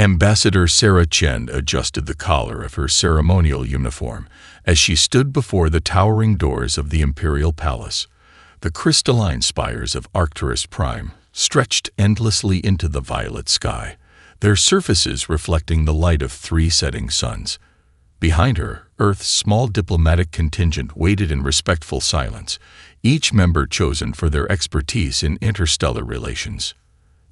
Ambassador Sarah Chen adjusted the collar of her ceremonial uniform as she stood before the towering doors of the Imperial Palace. The crystalline spires of Arcturus Prime stretched endlessly into the violet sky, their surfaces reflecting the light of 3 setting suns. Behind her, Earth's small diplomatic contingent waited in respectful silence, each member chosen for their expertise in interstellar relations.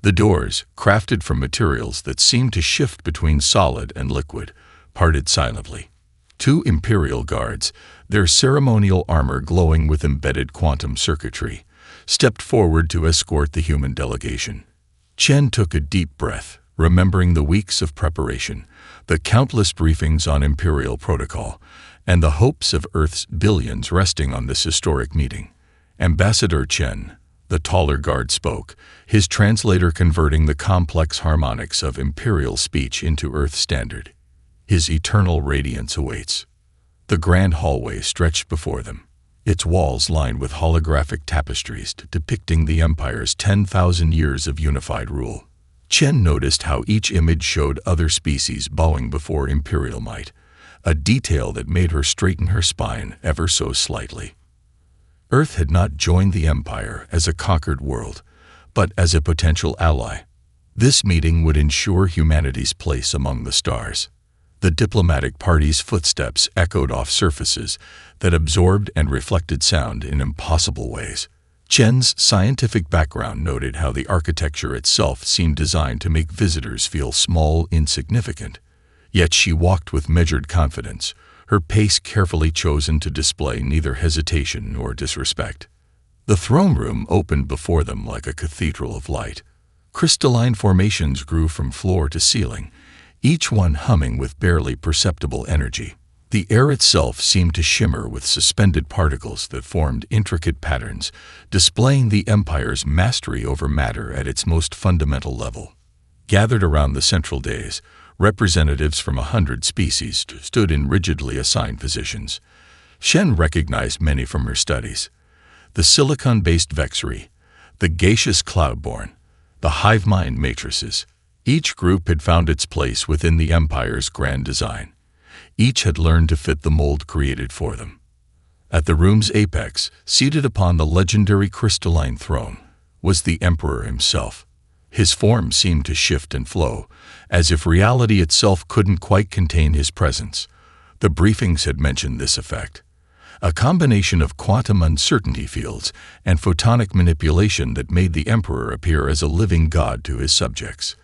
The doors, crafted from materials that seemed to shift between solid and liquid, parted silently. 2 Imperial guards, their ceremonial armor glowing with embedded quantum circuitry, stepped forward to escort the human delegation. Chen took a deep breath, remembering the weeks of preparation, the countless briefings on Imperial protocol, and the hopes of Earth's billions resting on this historic meeting. Ambassador Chen, the taller guard, spoke, his translator converting the complex harmonics of Imperial speech into Earth standard. His eternal radiance awaits. The grand hallway stretched before them, its walls lined with holographic tapestries depicting the Empire's 10,000 years of unified rule. Chen noticed how each image showed other species bowing before Imperial might, a detail that made her straighten her spine ever so slightly. Earth had not joined the Empire as a conquered world, but as a potential ally. This meeting would ensure humanity's place among the stars. The diplomatic party's footsteps echoed off surfaces that absorbed and reflected sound in impossible ways. Chen's scientific background noted how the architecture itself seemed designed to make visitors feel small, insignificant. Yet she walked with measured confidence, her pace carefully chosen to display neither hesitation nor disrespect. The throne room opened before them like a cathedral of light. Crystalline formations grew from floor to ceiling, each one humming with barely perceptible energy. The air itself seemed to shimmer with suspended particles that formed intricate patterns, displaying the Empire's mastery over matter at its most fundamental level. Gathered around the central dais, representatives from 100 species stood in rigidly assigned positions. Shen recognized many from her studies. The silicon-based vexery, the gaseous cloudborn, the hive mind matrices. Each group had found its place within the Empire's grand design. Each had learned to fit the mold created for them. At the room's apex, seated upon the legendary crystalline throne, was the Emperor himself. His form seemed to shift and flow, as if reality itself couldn't quite contain his presence. The briefings had mentioned this effect, a combination of quantum uncertainty fields and photonic manipulation that made the Emperor appear as a living god to his subjects.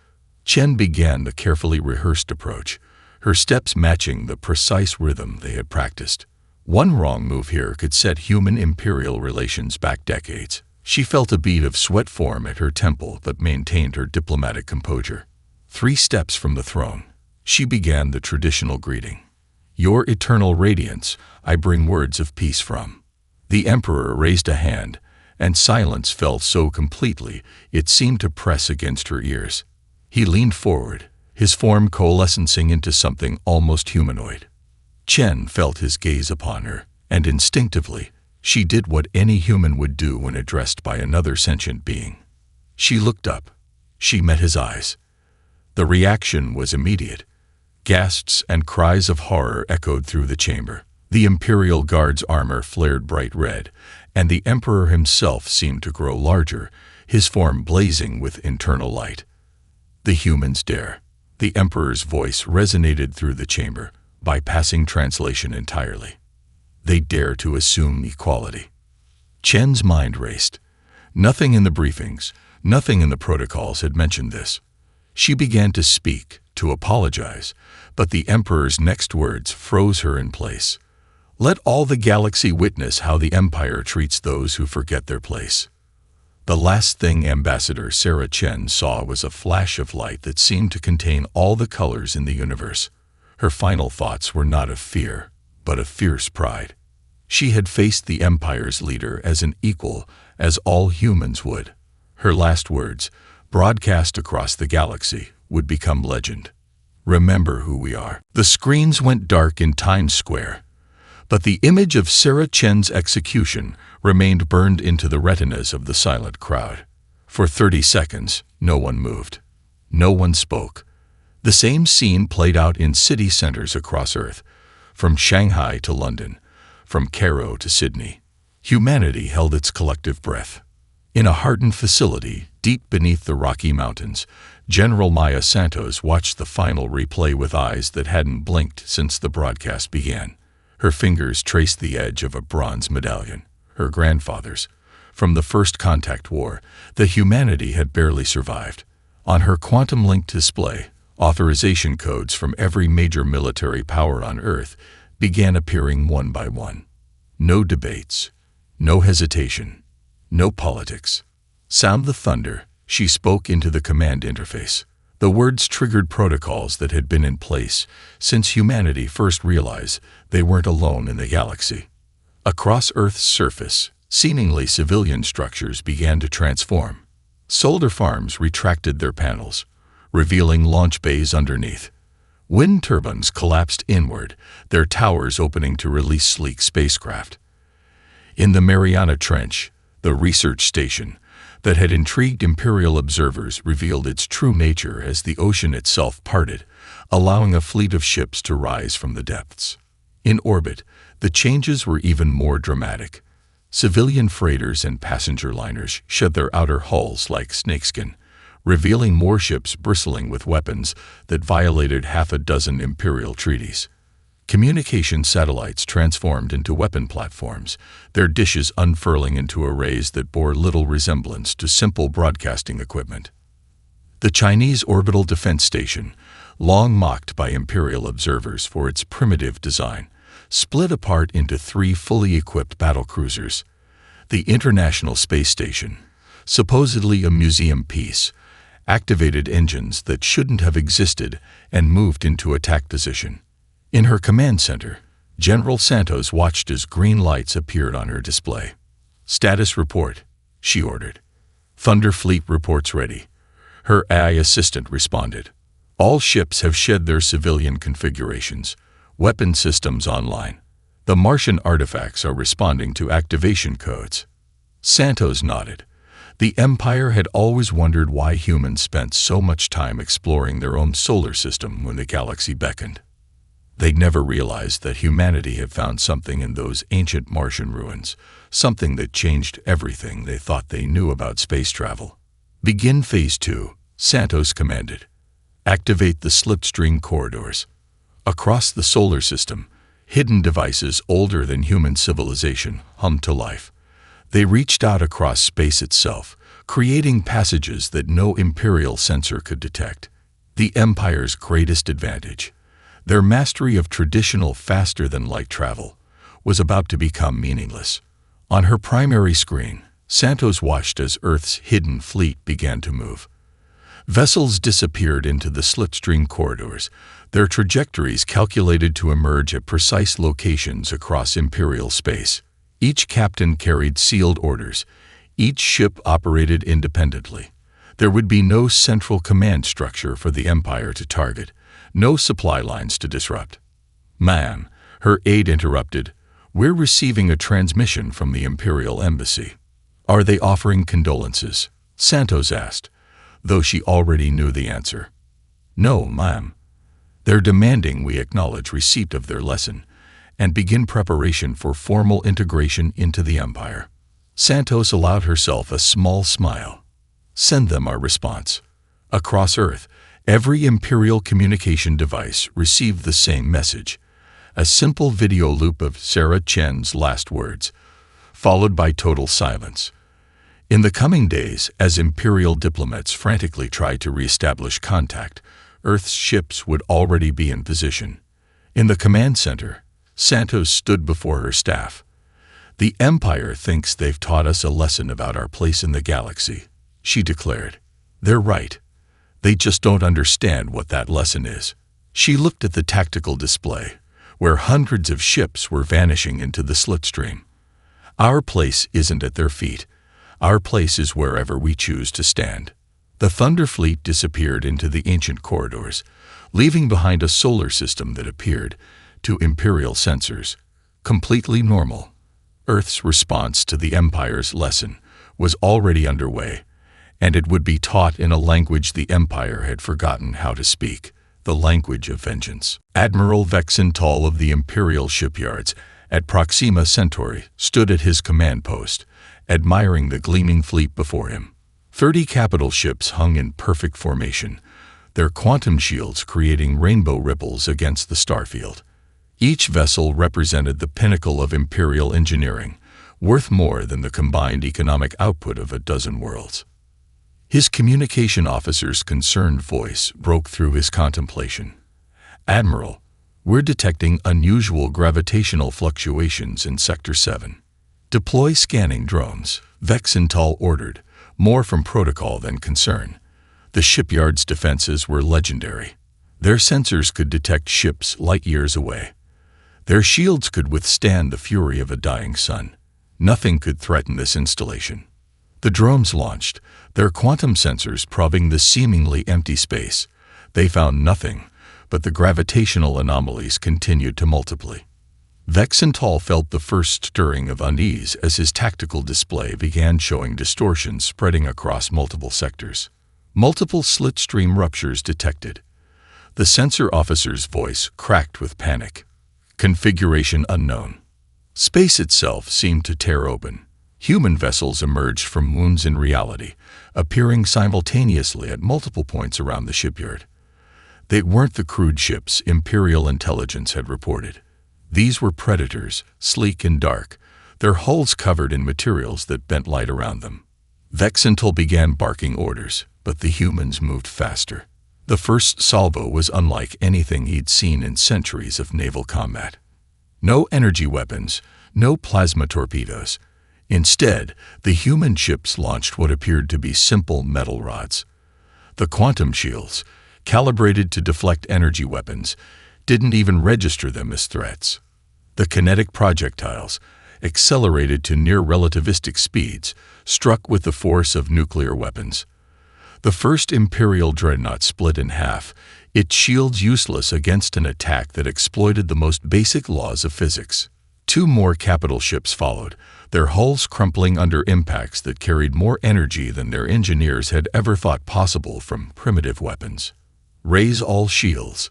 Chen began the carefully rehearsed approach, her steps matching the precise rhythm they had practiced. One wrong move here could set human-imperial relations back decades. She felt a bead of sweat form at her temple but maintained her diplomatic composure. 3 steps from the throne, she began the traditional greeting. "Your eternal radiance, I bring words of peace from." The Emperor raised a hand, and silence fell so completely it seemed to press against her ears. He leaned forward, his form coalescing into something almost humanoid. Chen felt his gaze upon her, and instinctively, she did what any human would do when addressed by another sentient being. She looked up. She met his eyes. The reaction was immediate. Gasps and cries of horror echoed through the chamber. The Imperial Guard's armor flared bright red, and the Emperor himself seemed to grow larger, his form blazing with internal light. "The humans dare." The Emperor's voice resonated through the chamber, bypassing translation entirely. "They dare to assume equality." Chen's mind raced. Nothing in the briefings, nothing in the protocols had mentioned this. She began to speak, to apologize, but the Emperor's next words froze her in place. "Let all the galaxy witness how the Empire treats those who forget their place." The last thing Ambassador Sarah Chen saw was a flash of light that seemed to contain all the colors in the universe. Her final thoughts were not of fear, but of fierce pride. She had faced the Empire's leader as an equal, as all humans would. Her last words, broadcast across the galaxy, would become legend. "Remember who we are." The screens went dark in Times Square, but the image of Sarah Chen's execution remained burned into the retinas of the silent crowd. For 30 seconds, no one moved. No one spoke. The same scene played out in city centers across Earth, from Shanghai to London, from Cairo to Sydney. Humanity held its collective breath. In a hardened facility deep beneath the Rocky Mountains, General Maya Santos watched the final replay with eyes that hadn't blinked since the broadcast began. Her fingers traced the edge of a bronze medallion, her grandfather's. From the first contact war, the humanity had barely survived. On her quantum-linked display, authorization codes from every major military power on Earth began appearing one by one. No debates, no hesitation, no politics. Sound the thunder, she spoke into the command interface. The words triggered protocols that had been in place since humanity first realized they weren't alone in the galaxy. Across Earth's surface, seemingly civilian structures began to transform. Solar farms retracted their panels, revealing launch bays underneath. Wind turbines collapsed inward, their towers opening to release sleek spacecraft. In the Mariana Trench, the research station that had intrigued Imperial observers revealed its true nature as the ocean itself parted, allowing a fleet of ships to rise from the depths. In orbit, the changes were even more dramatic. Civilian freighters and passenger liners shed their outer hulls like snakeskin, revealing more ships bristling with weapons that violated half a dozen Imperial treaties. Communication satellites transformed into weapon platforms, their dishes unfurling into arrays that bore little resemblance to simple broadcasting equipment. The Chinese Orbital Defense Station, long mocked by Imperial observers for its primitive design, split apart into 3 fully equipped battlecruisers. The International Space Station, supposedly a museum piece, activated engines that shouldn't have existed and moved into attack position. In her command center, General Santos watched as green lights appeared on her display. "Status report," she ordered. "Thunder Fleet reports ready." Her AI assistant responded. "All ships have shed their civilian configurations. Weapon systems online. The Martian artifacts are responding to activation codes." Santos nodded. The Empire had always wondered why humans spent so much time exploring their own solar system when the galaxy beckoned. They'd never realized that humanity had found something in those ancient Martian ruins, something that changed everything they thought they knew about space travel. "Begin Phase 2, Santos commanded. "Activate the slipstream corridors." Across the solar system, hidden devices older than human civilization hummed to life. They reached out across space itself, creating passages that no Imperial sensor could detect. The Empire's greatest advantage, their mastery of traditional faster-than-light travel, was about to become meaningless. On her primary screen, Santos watched as Earth's hidden fleet began to move. Vessels disappeared into the slipstream corridors, their trajectories calculated to emerge at precise locations across Imperial space. Each captain carried sealed orders. Each ship operated independently. There would be no central command structure for the Empire to target, no supply lines to disrupt. "Ma'am," her aide interrupted, "we're receiving a transmission from the Imperial Embassy." "Are they offering condolences?" Santos asked, though she already knew the answer. "No, ma'am. They're demanding we acknowledge receipt of their lesson and begin preparation for formal integration into the Empire." Santos allowed herself a small smile. "Send them our response." Across Earth, every Imperial communication device received the same message, a simple video loop of Sarah Chen's last words, followed by total silence. In the coming days, as Imperial diplomats frantically tried to reestablish contact, Earth's ships would already be in position. In the command center, Santos stood before her staff. "The Empire thinks they've taught us a lesson about our place in the galaxy," she declared. "They're right. They just don't understand what that lesson is." She looked at the tactical display, where hundreds of ships were vanishing into the slipstream. "Our place isn't at their feet. Our place is wherever we choose to stand." The Thunder Fleet disappeared into the ancient corridors, leaving behind a solar system that appeared, to Imperial sensors, completely normal. Earth's response to the Empire's lesson was already underway, and it would be taught in a language the Empire had forgotten how to speak, the language of vengeance. Admiral Vexental of the Imperial shipyards at Proxima Centauri stood at his command post, admiring the gleaming fleet before him. 30 capital ships hung in perfect formation, their quantum shields creating rainbow ripples against the starfield. Each vessel represented the pinnacle of Imperial engineering, worth more than the combined economic output of a dozen worlds. His communication officer's concerned voice broke through his contemplation. "Admiral, we're detecting unusual gravitational fluctuations in Sector 7. Deploy scanning drones," Vexental ordered, more from protocol than concern. The shipyard's defenses were legendary. Their sensors could detect ships light years away. Their shields could withstand the fury of a dying sun. Nothing could threaten this installation. The drones launched, their quantum sensors probing the seemingly empty space. They found nothing, but the gravitational anomalies continued to multiply. Vexental felt the first stirring of unease as his tactical display began showing distortions spreading across multiple sectors. Multiple slitstream ruptures detected. The sensor officer's voice cracked with panic. Configuration unknown. Space itself seemed to tear open. Human vessels emerged from wounds in reality, appearing simultaneously at multiple points around the shipyard. They weren't the crude ships Imperial intelligence had reported. These were predators, sleek and dark, their hulls covered in materials that bent light around them. Vexental began barking orders, but the humans moved faster. The first salvo was unlike anything he'd seen in centuries of naval combat. No energy weapons, no plasma torpedoes. Instead, the human ships launched what appeared to be simple metal rods. The quantum shields, calibrated to deflect energy weapons, didn't even register them as threats. The kinetic projectiles, accelerated to near-relativistic speeds, struck with the force of nuclear weapons. The first Imperial dreadnought split in half, its shields useless against an attack that exploited the most basic laws of physics. 2 more capital ships followed, their hulls crumpling under impacts that carried more energy than their engineers had ever thought possible from primitive weapons. "Raise all shields.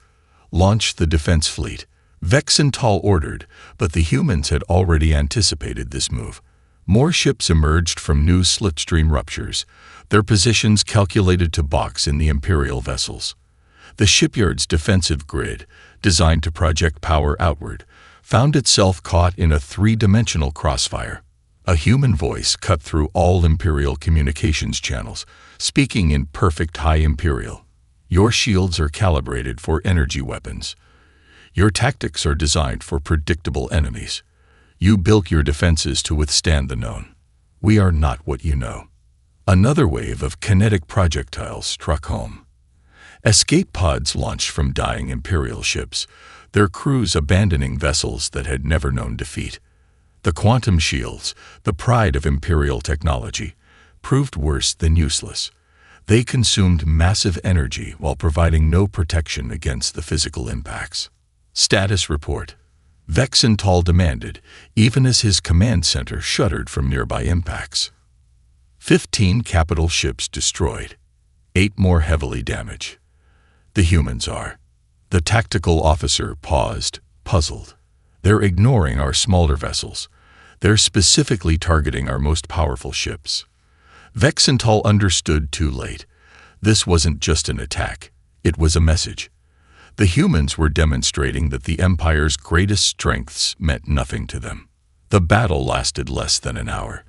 Launch the defense fleet," Vexental ordered, but the humans had already anticipated this move. More ships emerged from new slipstream ruptures, their positions calculated to box in the Imperial vessels. The shipyard's defensive grid, designed to project power outward, found itself caught in a 3-dimensional crossfire. A human voice cut through all Imperial communications channels, speaking in perfect High Imperial. "Your shields are calibrated for energy weapons. Your tactics are designed for predictable enemies. You built your defenses to withstand the known. We are not what you know." Another wave of kinetic projectiles struck home. Escape pods launched from dying Imperial ships, their crews abandoning vessels that had never known defeat. The quantum shields, the pride of Imperial technology, proved worse than useless. They consumed massive energy while providing no protection against the physical impacts. "Status report," Vexental demanded, even as his command center shuddered from nearby impacts. 15 capital ships destroyed, 8 more heavily damaged. The humans are. The tactical officer paused, puzzled. "They're ignoring our smaller vessels. They're specifically targeting our most powerful ships." Vexental understood too late. This wasn't just an attack. It was a message. The humans were demonstrating that the Empire's greatest strengths meant nothing to them. The battle lasted less than an hour.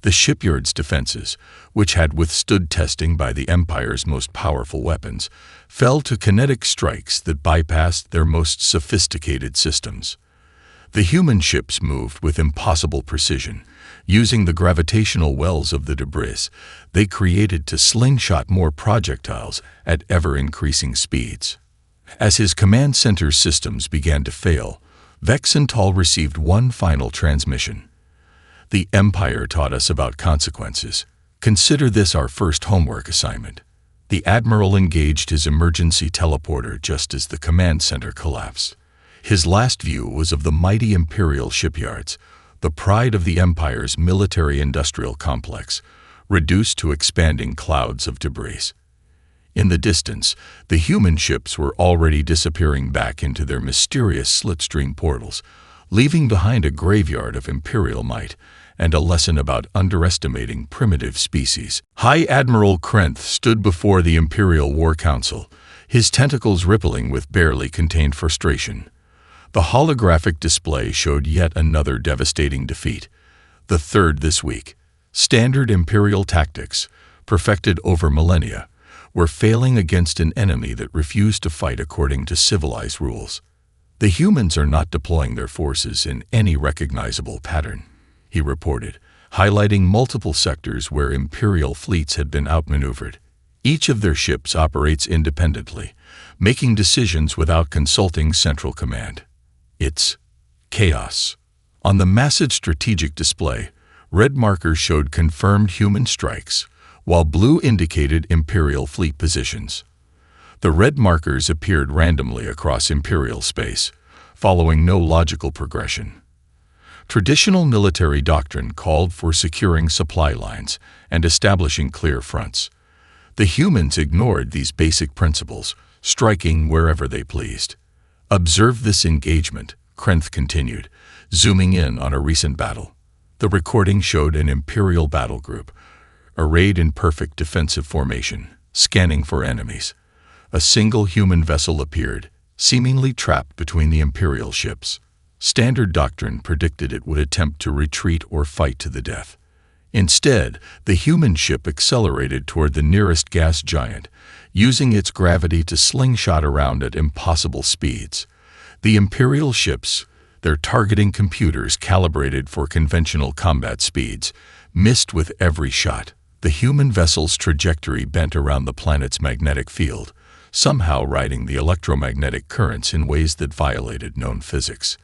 The shipyard's defenses, which had withstood testing by the Empire's most powerful weapons, fell to kinetic strikes that bypassed their most sophisticated systems. The human ships moved with impossible precision, using the gravitational wells of the debris they created to slingshot more projectiles at ever-increasing speeds. As his command center systems began to fail, Vexental received one final transmission. "The Empire taught us about consequences. Consider this our first homework assignment." The Admiral engaged his emergency teleporter just as the command center collapsed. His last view was of the mighty Imperial shipyards, the pride of the Empire's military-industrial complex, reduced to expanding clouds of debris. In the distance, the human ships were already disappearing back into their mysterious slitstream portals, leaving behind a graveyard of Imperial might and a lesson about underestimating primitive species. High Admiral Krenth stood before the Imperial War Council, his tentacles rippling with barely contained frustration. The holographic display showed yet another devastating defeat, the third this week. Standard Imperial tactics, perfected over millennia, were failing against an enemy that refused to fight according to civilized rules. The humans are not deploying their forces in any recognizable pattern, he reported, highlighting multiple sectors where Imperial fleets had been outmaneuvered. Each of their ships operates independently, making decisions without consulting Central Command. It's chaos. On the massive strategic display, red markers showed confirmed human strikes, while blue indicated Imperial fleet positions. The red markers appeared randomly across Imperial space, following no logical progression. Traditional military doctrine called for securing supply lines and establishing clear fronts. The humans ignored these basic principles, striking wherever they pleased. Observe this engagement, Krenth continued, zooming in on a recent battle. The recording showed an Imperial battle group, arrayed in perfect defensive formation, scanning for enemies. A single human vessel appeared, seemingly trapped between the Imperial ships. Standard doctrine predicted it would attempt to retreat or fight to the death. Instead, the human ship accelerated toward the nearest gas giant, using its gravity to slingshot around at impossible speeds. The Imperial ships, their targeting computers calibrated for conventional combat speeds, missed with every shot. The human vessel's trajectory bent around the planet's magnetic field, somehow riding the electromagnetic currents in ways that violated known physics.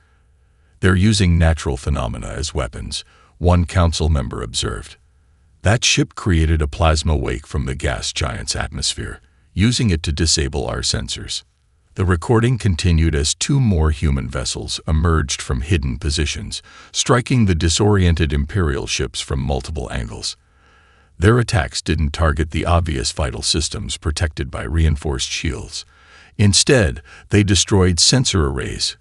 "They're using natural phenomena as weapons," one council member observed. "That ship created a plasma wake from the gas giant's atmosphere, using it to disable our sensors." The recording continued as two more human vessels emerged from hidden positions, striking the disoriented Imperial ships from multiple angles. Their attacks didn't target the obvious vital systems protected by reinforced shields. Instead, they destroyed sensor arrays,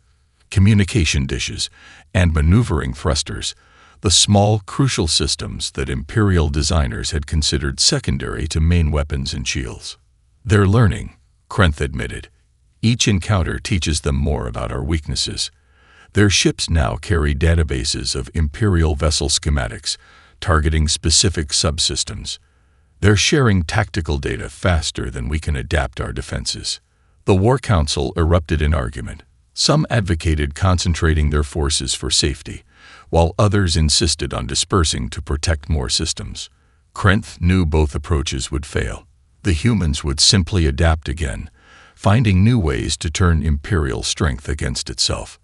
communication dishes, and maneuvering thrusters, the small, crucial systems that Imperial designers had considered secondary to main weapons and shields. "They're learning," Krenth admitted. "Each encounter teaches them more about our weaknesses." Their ships now carry databases of Imperial vessel schematics, targeting specific subsystems. They're sharing tactical data faster than we can adapt our defenses. The War Council erupted in argument. Some advocated concentrating their forces for safety, while others insisted on dispersing to protect more systems. Krenth knew both approaches would fail. The humans would simply adapt again, finding new ways to turn Imperial strength against itself.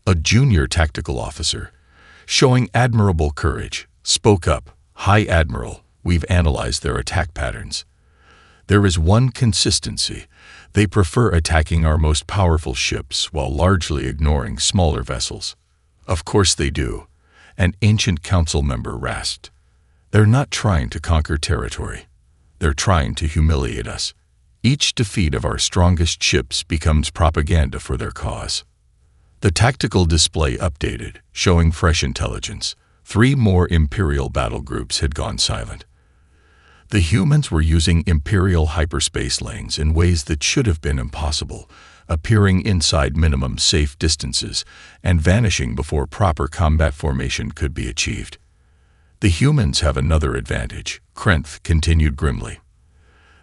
A junior tactical officer, showing admirable courage, spoke up, "High Admiral, we've analyzed their attack patterns. There is one consistency. They prefer attacking our most powerful ships while largely ignoring smaller vessels." "Of course they do," an ancient council member rasped. "They're not trying to conquer territory. They're trying to humiliate us. Each defeat of our strongest ships becomes propaganda for their cause." The tactical display updated, showing fresh intelligence. 3 more Imperial battle groups had gone silent. The humans were using Imperial hyperspace lanes in ways that should have been impossible, appearing inside minimum safe distances and vanishing before proper combat formation could be achieved. "The humans have another advantage," Krenth continued grimly.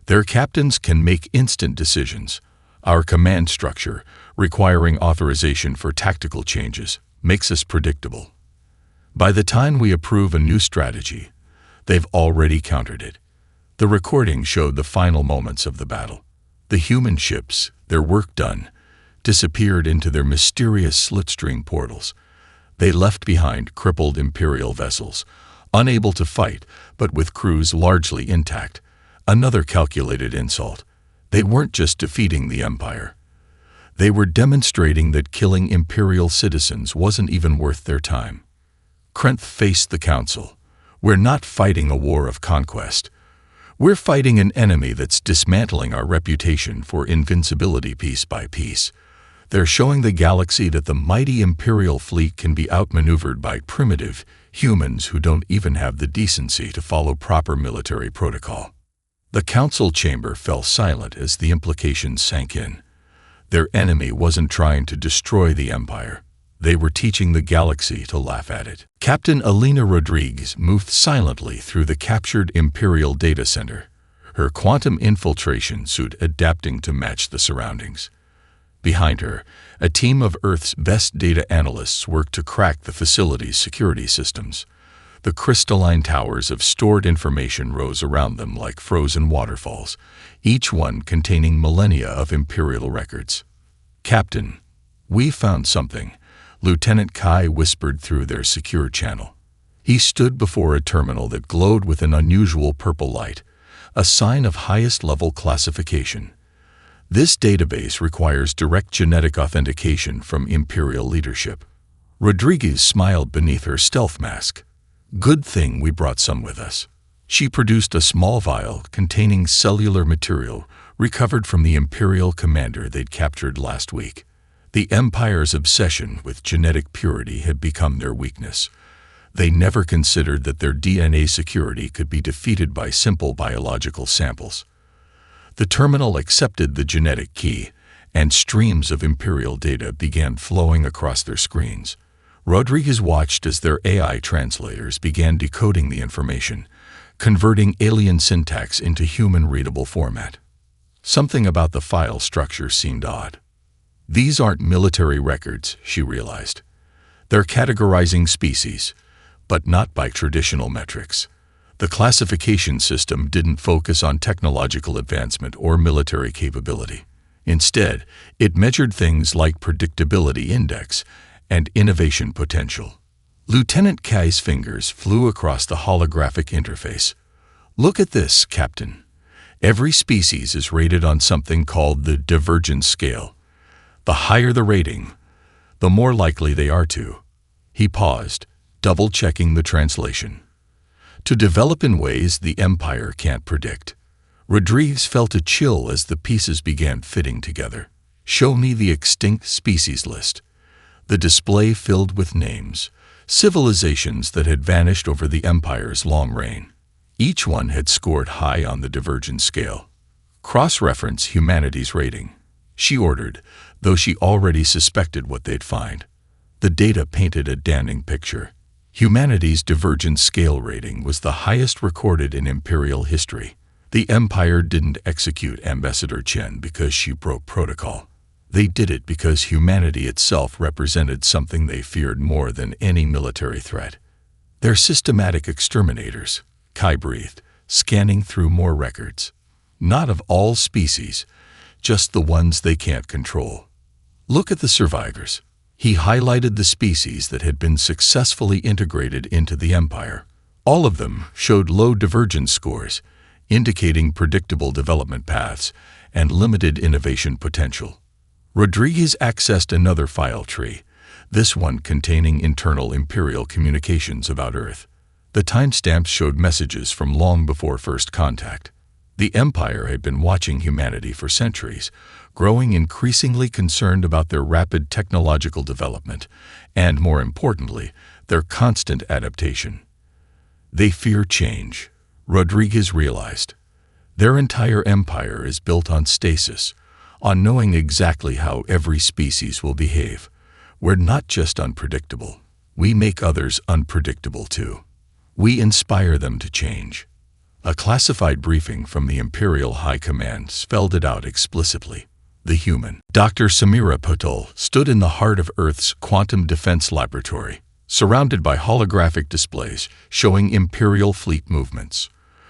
"Their captains can make instant decisions. Our command structure, requiring authorization for tactical changes, makes us predictable. By the time we approve a new strategy, they've already countered it." The recording showed the final moments of the battle. The human ships, their work done, disappeared into their mysterious slitstream portals. They left behind crippled Imperial vessels, unable to fight, but with crews largely intact. Another calculated insult. They weren't just defeating the Empire. They were demonstrating that killing Imperial citizens wasn't even worth their time. Krenth faced the council. "We're not fighting a war of conquest. We're fighting an enemy that's dismantling our reputation for invincibility piece by piece. They're showing the galaxy that the mighty Imperial fleet can be outmaneuvered by primitive humans who don't even have the decency to follow proper military protocol. The council chamber fell silent as the implications sank in. Their enemy wasn't trying to destroy the Empire. They were teaching the galaxy to laugh at it. Captain Elena Rodriguez moved silently through the captured Imperial data center, her quantum infiltration suit adapting to match the surroundings. Behind her, a team of Earth's best data analysts worked to crack the facility's security systems. The crystalline towers of stored information rose around them like frozen waterfalls, each one containing millennia of Imperial records. "Captain, we found something," Lieutenant Kai whispered through their secure channel. He stood before a terminal that glowed with an unusual purple light, a sign of highest-level classification. This database requires direct genetic authentication from Imperial leadership. Rodriguez smiled beneath her stealth mask. "Good thing we brought some with us." She produced a small vial containing cellular material recovered from the Imperial commander they'd captured last week. The Empire's obsession with genetic purity had become their weakness. They never considered that their DNA security could be defeated by simple biological samples. The terminal accepted the genetic key, and streams of Imperial data began flowing across their screens. Rodriguez watched as their AI translators began decoding the information, converting alien syntax into human-readable format. Something about the file structure seemed odd. These aren't military records, she realized. They're categorizing species, but not by traditional metrics. The classification system didn't focus on technological advancement or military capability. Instead, it measured things like predictability index and innovation potential. Lieutenant Kai's fingers flew across the holographic interface. "Look at this, Captain. Every species is rated on something called the divergence scale. The higher the rating, the more likely they are to." He paused, double-checking the translation. "To develop in ways the Empire can't predict." Rodriguez felt a chill as the pieces began fitting together. "Show me the extinct species list." The display filled with names, civilizations that had vanished over the Empire's long reign. Each one had scored high on the divergence scale. "Cross-reference humanity's rating," she ordered, though she already suspected what they'd find. The data painted a damning picture. Humanity's divergence scale rating was the highest recorded in Imperial history. The Empire didn't execute Ambassador Chen because she broke protocol. They did it because humanity itself represented something they feared more than any military threat. "They're systematic exterminators," Kai breathed, scanning through more records. "Not of all species, just the ones they can't control. Look at the survivors." He highlighted the species that had been successfully integrated into the Empire. All of them showed low divergence scores, indicating predictable development paths and limited innovation potential. Rodriguez accessed another file tree, this one containing internal Imperial communications about Earth. The timestamps showed messages from long before first contact. The Empire had been watching humanity for centuries, growing increasingly concerned about their rapid technological development and, more importantly, their constant adaptation. They fear change, Rodriguez realized. Their entire empire is built on stasis, on knowing exactly how every species will behave. We're not just unpredictable. We make others unpredictable too. We inspire them to change. A classified briefing from the Imperial High Command spelled it out explicitly. The human, Dr. Samira Patul, stood in the heart of Earth's quantum defense laboratory, surrounded by holographic displays showing Imperial fleet movements.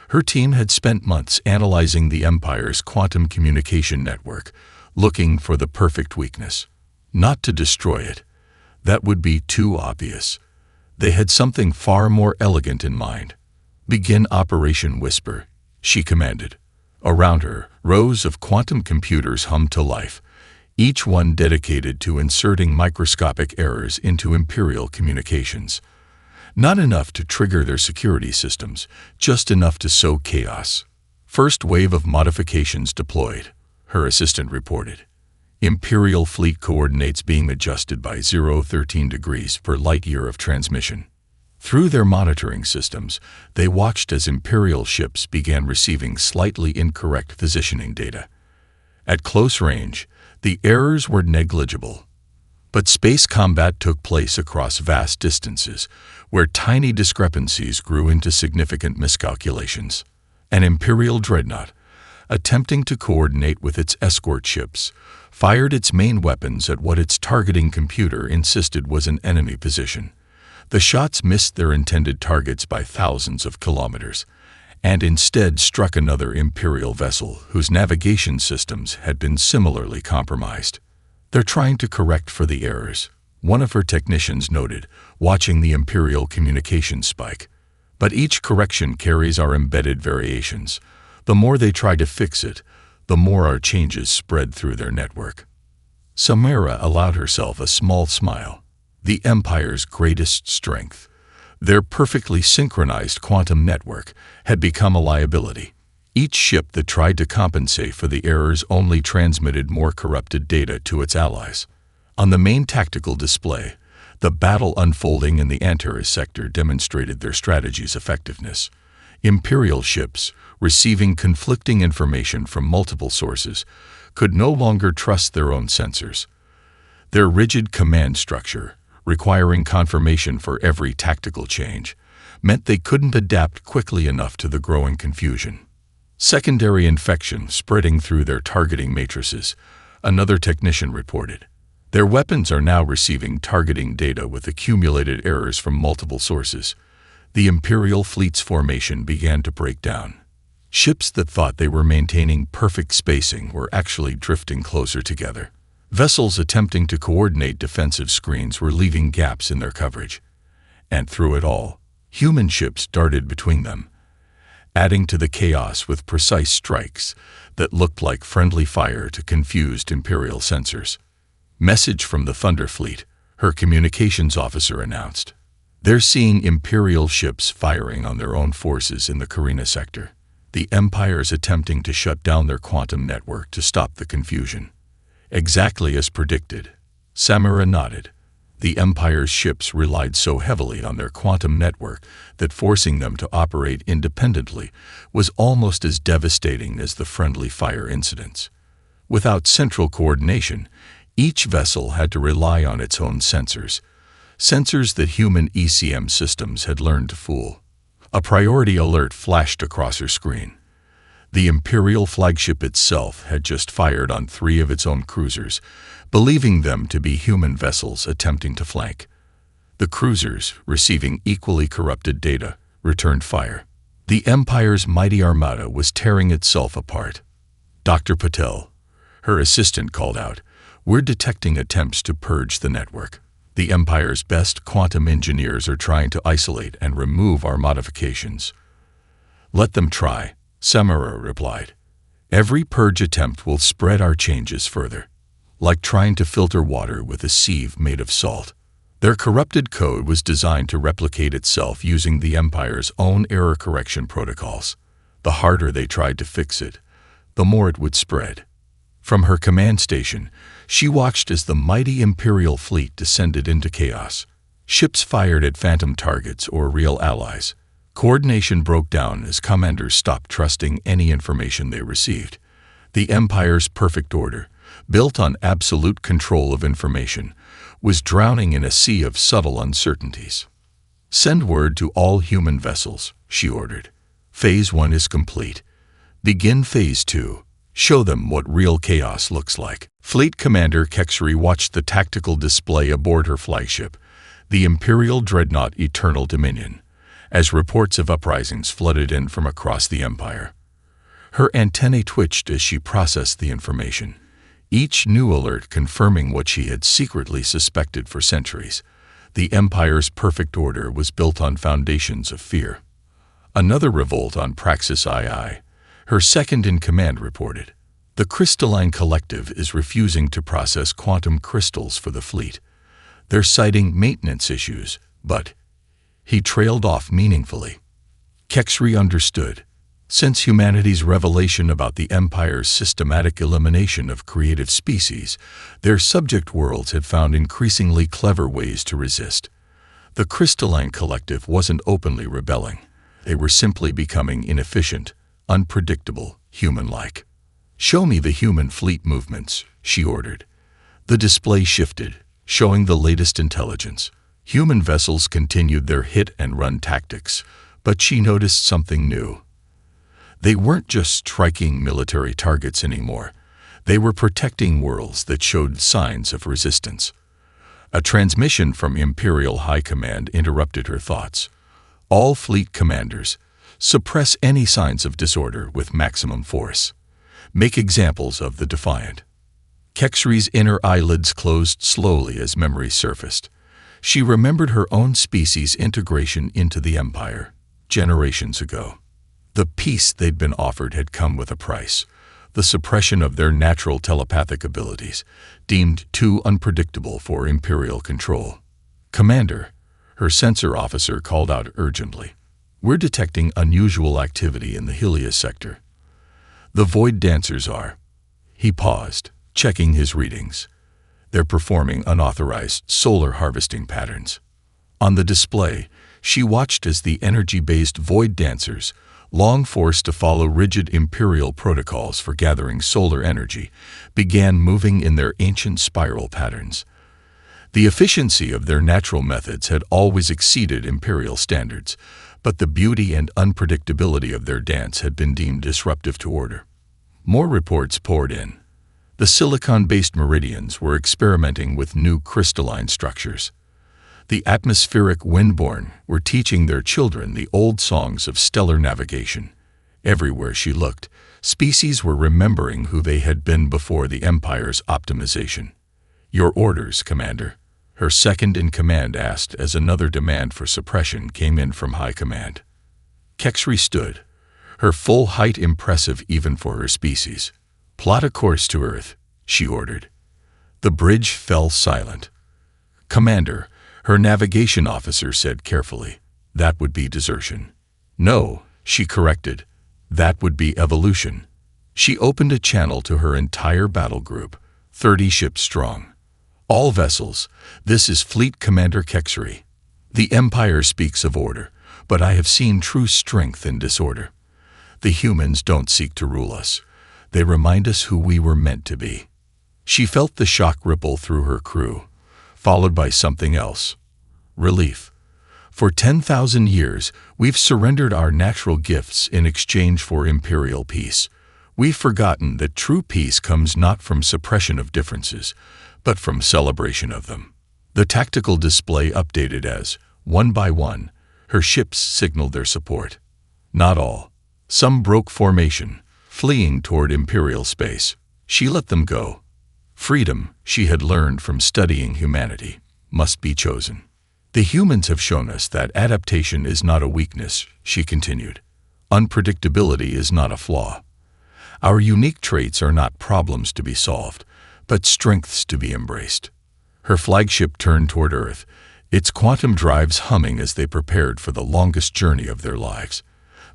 Her team had spent months analyzing the Empire's quantum communication network, looking for the perfect weakness. Not to destroy it. That would be too obvious. They had something far more elegant in mind. "Begin Operation Whisper," she commanded. Around her, rows of quantum computers hummed to life, each one dedicated to inserting microscopic errors into Imperial communications. Not enough to trigger their security systems, just enough to sow chaos. First wave of modifications deployed, her assistant reported. Imperial fleet coordinates being adjusted by 0.13 degrees per light-year of transmission. Through their monitoring systems, they watched as Imperial ships began receiving slightly incorrect positioning data. At close range, the errors were negligible. But space combat took place across vast distances, where tiny discrepancies grew into significant miscalculations. An Imperial dreadnought, attempting to coordinate with its escort ships, fired its main weapons at what its targeting computer insisted was an enemy position. The shots missed their intended targets by thousands of kilometers, and instead struck another Imperial vessel whose navigation systems had been similarly compromised. "They're trying to correct for the errors," one of her technicians noted, watching the Imperial communications spike. "But each correction carries our embedded variations. The more they try to fix it, the more our changes spread through their network." Samara allowed herself a small smile. The Empire's greatest strength, their perfectly synchronized quantum network, had become a liability. Each ship that tried to compensate for the errors only transmitted more corrupted data to its allies. On the main tactical display, the battle unfolding in the Antares sector demonstrated their strategy's effectiveness. Imperial ships, receiving conflicting information from multiple sources, could no longer trust their own sensors. Their rigid command structure, requiring confirmation for every tactical change, meant they couldn't adapt quickly enough to the growing confusion. Secondary infection spreading through their targeting matrices, another technician reported. Their weapons are now receiving targeting data with accumulated errors from multiple sources. The Imperial fleet's formation began to break down. Ships that thought they were maintaining perfect spacing were actually drifting closer together. Vessels attempting to coordinate defensive screens were leaving gaps in their coverage. And through it all, human ships darted between them, adding to the chaos with precise strikes that looked like friendly fire to confused Imperial sensors. "Message from the Thunder Fleet," her communications officer announced. "They're seeing Imperial ships firing on their own forces in the Carina sector. The Empire's attempting to shut down their quantum network to stop the confusion." Exactly as predicted. Samara nodded. The Empire's ships relied so heavily on their quantum network that forcing them to operate independently was almost as devastating as the friendly fire incidents. Without central coordination, each vessel had to rely on its own sensors that human ECM systems had learned to fool. A priority alert flashed across her screen. The Imperial flagship itself had just fired on 3 of its own cruisers, believing them to be human vessels attempting to flank. The cruisers, receiving equally corrupted data, returned fire. The Empire's mighty armada was tearing itself apart. "Dr. Patel," her assistant called out, "we're detecting attempts to purge the network. The Empire's best quantum engineers are trying to isolate and remove our modifications." "Let them try," Samara replied. "Every purge attempt will spread our changes further, like trying to filter water with a sieve made of salt." Their corrupted code was designed to replicate itself using the Empire's own error correction protocols. The harder they tried to fix it, the more it would spread. From her command station, she watched as the mighty Imperial fleet descended into chaos. Ships fired at phantom targets or real allies. Coordination broke down as commanders stopped trusting any information they received. The Empire's perfect order, built on absolute control of information, was drowning in a sea of subtle uncertainties. "Send word to all human vessels," she ordered. "Phase 1 is complete. Begin Phase 2. Show them what real chaos looks like." Fleet Commander Kexri watched the tactical display aboard her flagship, the Imperial dreadnought Eternal Dominion, as reports of uprisings flooded in from across the Empire. Her antennae twitched as she processed the information, each new alert confirming what she had secretly suspected for centuries. The Empire's perfect order was built on foundations of fear. Another revolt on Praxis II, her second-in-command reported. "The Crystalline Collective is refusing to process quantum crystals for the fleet. They're citing maintenance issues, but..." He trailed off meaningfully. Kexri understood. Since humanity's revelation about the Empire's systematic elimination of creative species, their subject worlds had found increasingly clever ways to resist. The Crystalline Collective wasn't openly rebelling. They were simply becoming inefficient, unpredictable, human-like. "Show me the human fleet movements," she ordered. The display shifted, showing the latest intelligence. Human vessels continued their hit-and-run tactics, but she noticed something new. They weren't just striking military targets anymore. They were protecting worlds that showed signs of resistance. A transmission from Imperial High Command interrupted her thoughts. "All fleet commanders, suppress any signs of disorder with maximum force. Make examples of the defiant." Kexri's inner eyelids closed slowly as memory surfaced. She remembered her own species' integration into the Empire, generations ago. The peace they'd been offered had come with a price: the suppression of their natural telepathic abilities, deemed too unpredictable for Imperial control. "Commander," her sensor officer called out urgently, "we're detecting unusual activity in the Hylia sector." "The Void Dancers are." He paused, checking his readings. "They're performing unauthorized solar harvesting patterns." On the display, she watched as the energy-based Void Dancers, long forced to follow rigid Imperial protocols for gathering solar energy, began moving in their ancient spiral patterns. The efficiency of their natural methods had always exceeded Imperial standards, but the beauty and unpredictability of their dance had been deemed disruptive to order. More reports poured in. The silicon-based Meridians were experimenting with new crystalline structures. The atmospheric Windborn were teaching their children the old songs of stellar navigation. Everywhere she looked, species were remembering who they had been before the Empire's optimization. "Your orders, Commander," her second-in-command asked as another demand for suppression came in from High Command. Kexri stood, her full height impressive even for her species. "Plot a course to Earth," she ordered. The bridge fell silent. "Commander," her navigation officer said carefully, "that would be desertion." "No," she corrected, "that would be evolution." She opened a channel to her entire battle group, 30 ships strong. "All vessels, this is Fleet Commander Kexri. The Empire speaks of order, but I have seen true strength in disorder. The humans don't seek to rule us. They remind us who we were meant to be." She felt the shock ripple through her crew, followed by something else: relief. "For 10,000 years, we've surrendered our natural gifts in exchange for Imperial peace. We've forgotten that true peace comes not from suppression of differences, but from celebration of them." The tactical display updated as, one by one, her ships signaled their support. Not all. Some broke formation, fleeing toward Imperial space. She let them go. Freedom, she had learned from studying humanity, must be chosen. "The humans have shown us that adaptation is not a weakness," she continued. "Unpredictability is not a flaw. Our unique traits are not problems to be solved, but strengths to be embraced." Her flagship turned toward Earth, its quantum drives humming as they prepared for the longest journey of their lives.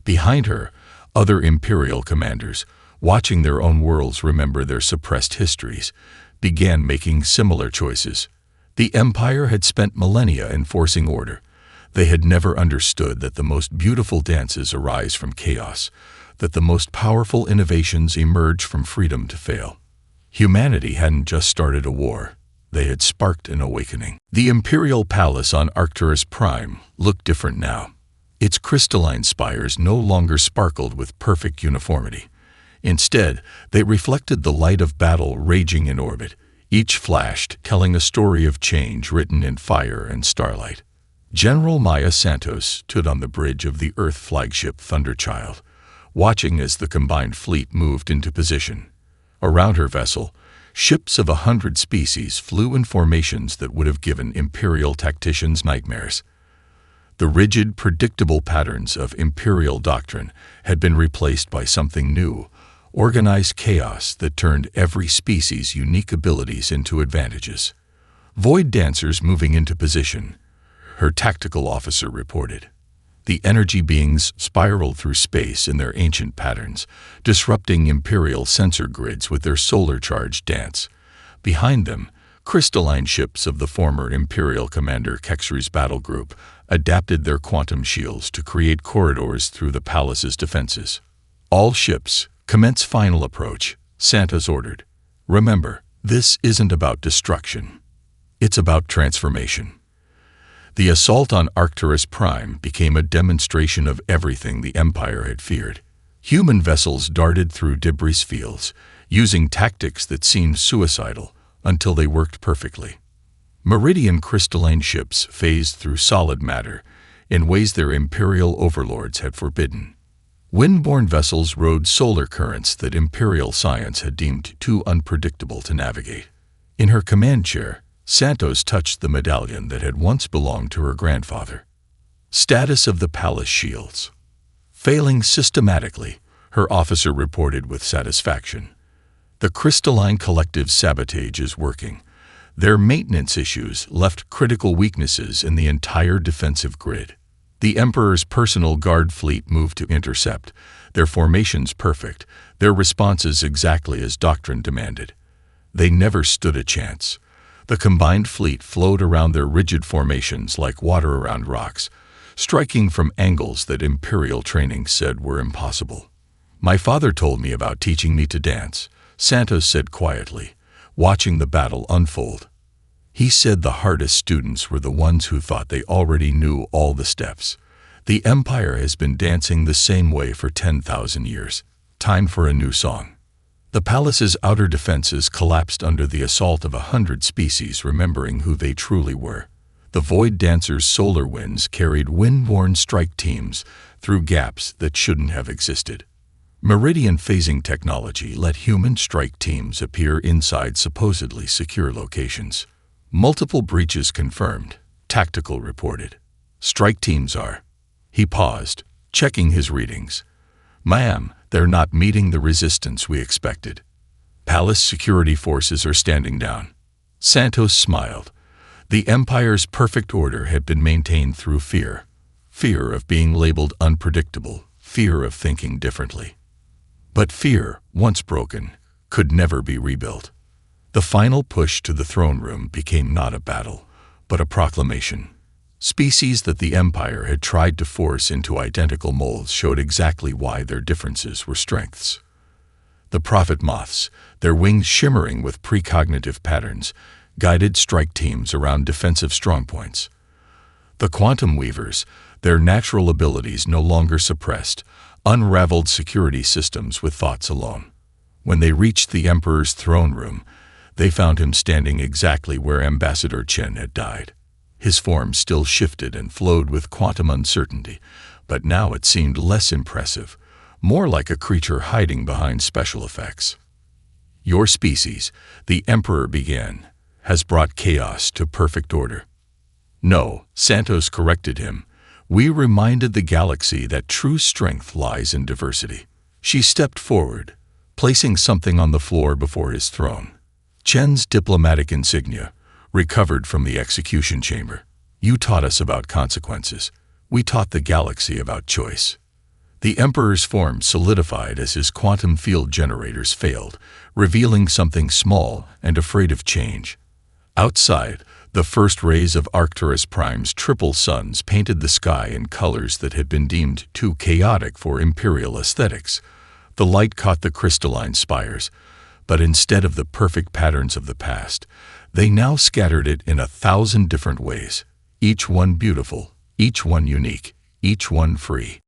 Behind her, other Imperial commanders, watching their own worlds remember their suppressed histories, began making similar choices. The Empire had spent millennia enforcing order. They had never understood that the most beautiful dances arise from chaos, that the most powerful innovations emerge from freedom to fail. Humanity hadn't just started a war. They had sparked an awakening. The Imperial Palace on Arcturus Prime looked different now. Its crystalline spires no longer sparkled with perfect uniformity. Instead, they reflected the light of battle raging in orbit, each flashed telling a story of change written in fire and starlight. General Maya Santos stood on the bridge of the Earth flagship Thunderchild, watching as the combined fleet moved into position. Around her vessel, ships of 100 species flew in formations that would have given Imperial tacticians nightmares. The rigid, predictable patterns of Imperial doctrine had been replaced by something new: organized chaos that turned every species' unique abilities into advantages. "Void Dancers moving into position," her tactical officer reported. The energy beings spiraled through space in their ancient patterns, disrupting Imperial sensor grids with their solar-charged dance. Behind them, crystalline ships of the former Imperial Commander Kexri's battle group adapted their quantum shields to create corridors through the palace's defenses. All ships, commence final approach, Santos ordered. Remember, this isn't about destruction. It's about transformation. The assault on Arcturus Prime became a demonstration of everything the Empire had feared. Human vessels darted through debris fields, using tactics that seemed suicidal until they worked perfectly. Meridian crystalline ships phased through solid matter in ways their Imperial overlords had forbidden. Windborne vessels rode solar currents that Imperial science had deemed too unpredictable to navigate. In her command chair, Santos touched the medallion that had once belonged to her grandfather. Status of the palace shields. Failing systematically, her officer reported with satisfaction. The crystalline collective sabotage is working. Their maintenance issues left critical weaknesses in the entire defensive grid. The Emperor's personal guard fleet moved to intercept, their formations perfect, their responses exactly as doctrine demanded. They never stood a chance. The combined fleet flowed around their rigid formations like water around rocks, striking from angles that Imperial training said were impossible. My father told me about teaching me to dance, Santos said quietly, watching the battle unfold. He said the hardest students were the ones who thought they already knew all the steps. The Empire has been dancing the same way for 10,000 years. Time for a new song. The palace's outer defenses collapsed under the assault of 100 species remembering who they truly were. The Void Dancer's solar winds carried windborne strike teams through gaps that shouldn't have existed. Meridian phasing technology let human strike teams appear inside supposedly secure locations. Multiple breaches confirmed, Tactical reported. Strike teams are. He paused, checking his readings. Ma'am, they're not meeting the resistance we expected. Palace security forces are standing down. Santos smiled. The Empire's perfect order had been maintained through fear. Fear of being labeled unpredictable, fear of thinking differently. But fear, once broken, could never be rebuilt. The final push to the throne room became not a battle, but a proclamation. Species that the Empire had tried to force into identical molds showed exactly why their differences were strengths. The prophet moths, their wings shimmering with precognitive patterns, guided strike teams around defensive strongpoints. The quantum weavers, their natural abilities no longer suppressed, unraveled security systems with thoughts alone. When they reached the Emperor's throne room, they found him standing exactly where Ambassador Chen had died. His form still shifted and flowed with quantum uncertainty, but now it seemed less impressive, more like a creature hiding behind special effects. Your species, the Emperor began, has brought chaos to perfect order. No, Santos corrected him. We reminded the galaxy that true strength lies in diversity. She stepped forward, placing something on the floor before his throne. Chen's diplomatic insignia, recovered from the execution chamber. You taught us about consequences. We taught the galaxy about choice. The Emperor's form solidified as his quantum field generators failed, revealing something small and afraid of change. Outside, the first rays of Arcturus Prime's triple suns painted the sky in colors that had been deemed too chaotic for Imperial aesthetics. The light caught the crystalline spires, but instead of the perfect patterns of the past, they now scattered it in 1,000 different ways, each one beautiful, each one unique, each one free.